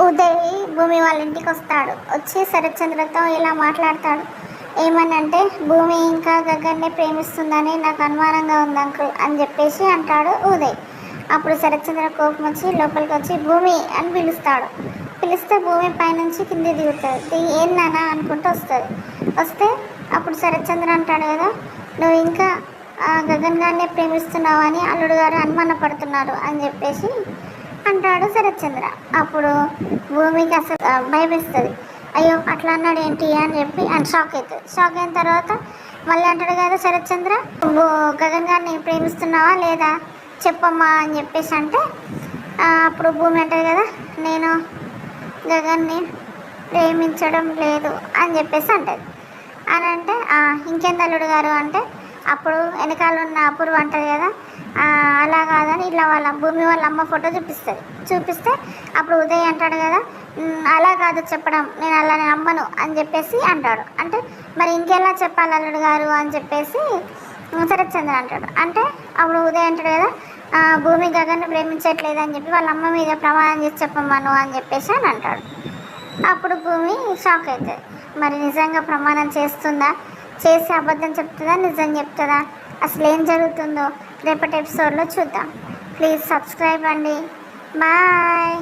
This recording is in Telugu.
ఉదయ్ భూమి వాళ్ళ ఇంటికి వస్తాడు. వచ్చి శరత్చంద్రతో ఇలా మాట్లాడతాడు. ఏమనంటే, భూమి ఇంకా గగన్ని ప్రేమిస్తుందని నాకు అనుమానంగా ఉంది అంకుల్ అని చెప్పేసి అంటాడు ఉదయ్. అప్పుడు శరత్చంద్ర కోపం వచ్చి లోపలికి వచ్చి భూమి అని పిలుస్తాడు. పిలిస్తే భూమి పైనుంచి కింది దిగుతుంది. ఏందన్నా అనుకుంటూ వస్తుంది. వస్తే అప్పుడు శరత్చంద్ర అంటాడు కదా, నువ్వు ఇంకా గగన్ గారినే ప్రేమిస్తున్నావు అని అల్లుడు గారు అనుమానపడుతున్నారు అని చెప్పేసి అంటాడు శరత్చంద్ర. అప్పుడు భూమికి అసలు భయమేస్తుంది. అయ్యో అట్లా అన్నాడు ఏంటి అని చెప్పి షాక్ అవుతుంది. షాక్ అయిన తర్వాత మళ్ళీ అంటాడు కదా శరత్చంద్ర, నువ్వు గగన్ గారిని ప్రేమిస్తున్నావా లేదా చెప్పమ్మా అని చెప్పేసి అంటే అప్పుడు భూమి అంటాడు కదా, నేను గగన్ని ప్రేమించడం లేదు అని చెప్పేసి అంటది. అని అంటే ఇంకేంది అల్లుడు గారు అంటే అప్పుడు వెనకాల ఉన్న అపూర్వ అంటది కదా, అలా కాదని ఇలా వాళ్ళ భూమి వాళ్ళ అమ్మ ఫోటో చూపిస్తే అప్పుడు ఉదయ్ అంటాడు కదా, అలా కాదు చెప్పడం, నేను అలా నమ్మను అని చెప్పేసి అంటాడు. అంటే మరి ఇంకెలా చెప్పాలి అల్లుడు గారు అని చెప్పేసి శరత్చంద్ర అంటాడు. అంటే అప్పుడు ఉదయ్ అంటాడు కదా, భూమి గగన్ని ప్రేమించట్లేదు అని చెప్పి వాళ్ళ అమ్మ మీద ప్రమాణం చేసి చెప్పమ్మను అని చెప్పేసి అని అంటాడు. అప్పుడు భూమి షాక్ అవుతుంది. మరి నిజంగా ప్రమాణం చేస్తుందా, చేసి అబద్ధం చెప్తుందా, నిజం చెప్తుందా, అసలు ఏం జరుగుతుందో రేపటి ఎపిసోడ్లో చూద్దాం. ప్లీజ్ సబ్స్క్రైబ్ అండి. బాయ్.